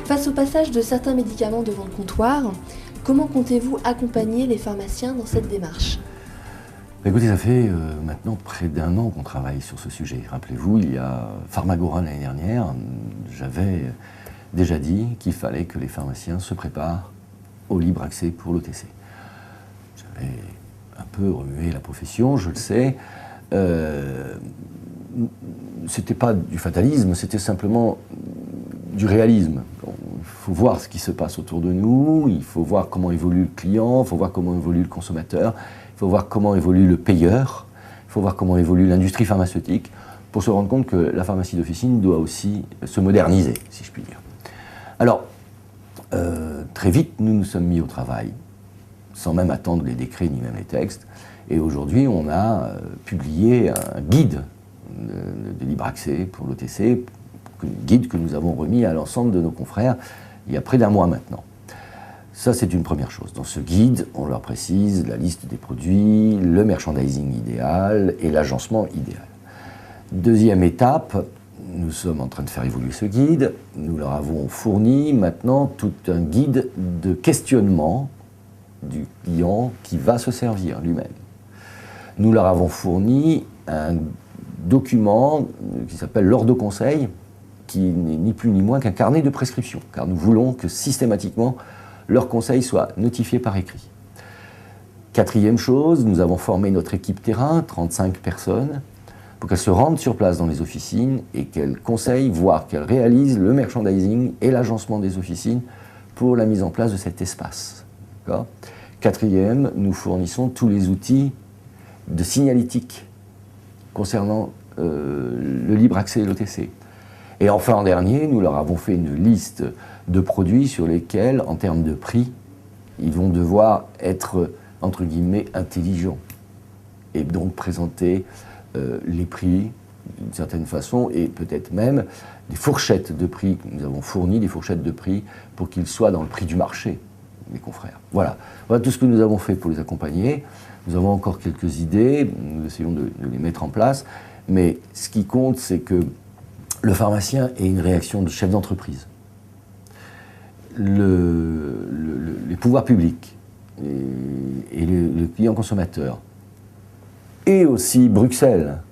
Face au passage de certains médicaments devant le comptoir, comment comptez-vous accompagner les pharmaciens dans cette démarche ? Écoutez, ça fait maintenant près d'1 an qu'on travaille sur ce sujet. Rappelez-vous, il y a Pharmagora l'année dernière, j'avais déjà dit qu'il fallait que les pharmaciens se préparent au libre accès pour l'OTC. J'avais un peu remué la profession, je le sais. C'était pas du fatalisme, c'était simplement du réalisme. Il faut voir ce qui se passe autour de nous, il faut voir comment évolue le client, il faut voir comment évolue le consommateur, il faut voir comment évolue le payeur, il faut voir comment évolue l'industrie pharmaceutique pour se rendre compte que la pharmacie d'officine doit aussi se moderniser, si je puis dire. Alors, très vite, nous nous sommes mis au travail, sans même attendre les décrets ni même les textes, et aujourd'hui, on a publié un guide de libre accès pour l'OTC, guide que nous avons remis à l'ensemble de nos confrères il y a près d'1 mois maintenant. Ça, c'est une première chose. Dans ce guide, on leur précise la liste des produits, le merchandising idéal et l'agencement idéal. Deuxième étape, nous sommes en train de faire évoluer ce guide. Nous leur avons fourni maintenant tout un guide de questionnement du client qui va se servir lui-même. Nous leur avons fourni un document qui s'appelle l'ordre conseil, qui n'est ni plus ni moins qu'un carnet de prescription, car nous voulons que systématiquement leurs conseils soient notifiés par écrit. Quatrième chose, nous avons formé notre équipe terrain, 35 personnes, pour qu'elles se rendent sur place dans les officines et qu'elles conseillent, voire qu'elles réalisent le merchandising et l'agencement des officines pour la mise en place de cet espace. Quatrième, nous fournissons tous les outils de signalétique concernant le libre accès et l'OTC. Et enfin, en dernier, nous leur avons fait une liste de produits sur lesquels, en termes de prix, ils vont devoir être, entre guillemets, intelligents. Et donc présenter les prix d'une certaine façon, et peut-être même des fourchettes de prix. Nous avons fourni des fourchettes de prix pour qu'ils soient dans le prix du marché, mes confrères. Voilà tout ce que nous avons fait pour les accompagner. Nous avons encore quelques idées, nous essayons de les mettre en place, mais ce qui compte, c'est que le pharmacien ait une réaction de chef d'entreprise. Les pouvoirs publics et le client consommateur, et aussi Bruxelles,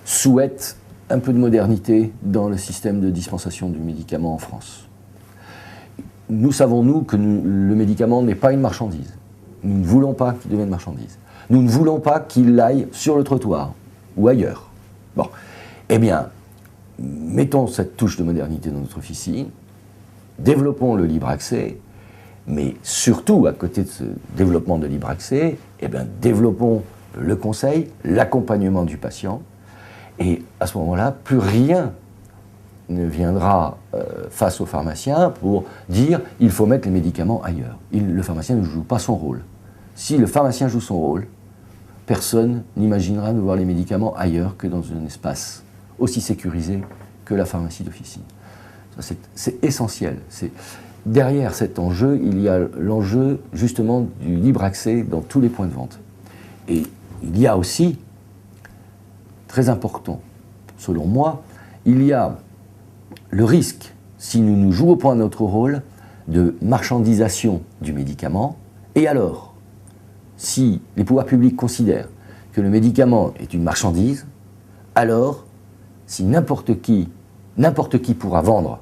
souhaitent un peu de modernité dans le système de dispensation du médicament en France. Nous savons, nous, que le médicament n'est pas une marchandise. Nous ne voulons pas qu'il devienne marchandise. Nous ne voulons pas qu'il aille sur le trottoir ou ailleurs. Bon, eh bien, mettons cette touche de modernité dans notre officine, développons le libre accès, mais surtout, à côté de ce développement de libre accès, eh bien, développons le conseil, l'accompagnement du patient, et à ce moment-là, plus rien ne viendra face au pharmacien pour dire « il faut mettre les médicaments ailleurs ». Le pharmacien ne joue pas son rôle. Si le pharmacien joue son rôle, personne n'imaginera de voir les médicaments ailleurs que dans un espace aussi sécurisé que la pharmacie d'officine. C'est essentiel. Derrière cet enjeu, il y a l'enjeu justement du libre accès dans tous les points de vente. Et il y a aussi, très important, selon moi, il y a le risque, si nous ne jouons pas notre rôle, de marchandisation du médicament. Et alors, si les pouvoirs publics considèrent que le médicament est une marchandise, alors, si n'importe qui pourra vendre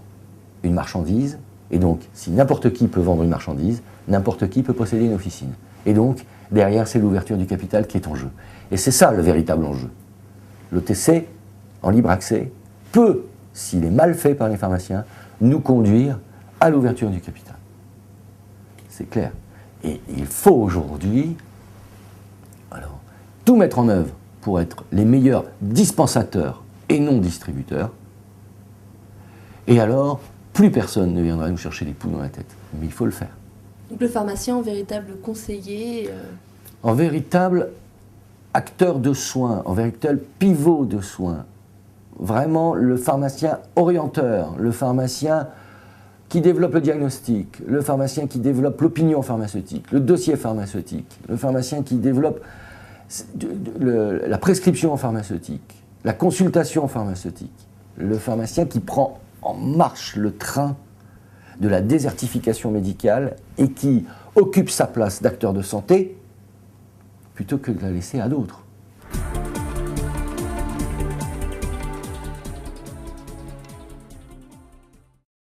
une marchandise, et donc si n'importe qui peut vendre une marchandise, n'importe qui peut posséder une officine. Et donc, derrière, c'est l'ouverture du capital qui est en jeu. Et c'est ça le véritable enjeu. L'OTC, en libre accès, peut, s'il est mal fait par les pharmaciens, nous conduire à l'ouverture du capital. C'est clair. Et il faut aujourd'hui tout mettre en œuvre pour être les meilleurs dispensateurs et non distributeurs. Et alors, plus personne ne viendra nous chercher des poules dans la tête. Mais il faut le faire. Donc le pharmacien en véritable conseiller En véritable acteur de soins, en véritable pivot de soins. Vraiment le pharmacien orienteur, le pharmacien qui développe le diagnostic, le pharmacien qui développe l'opinion pharmaceutique, le dossier pharmaceutique, le pharmacien qui développe la prescription pharmaceutique, la consultation pharmaceutique, le pharmacien qui prend en marche le train de la désertification médicale et qui occupe sa place d'acteur de santé plutôt que de la laisser à d'autres.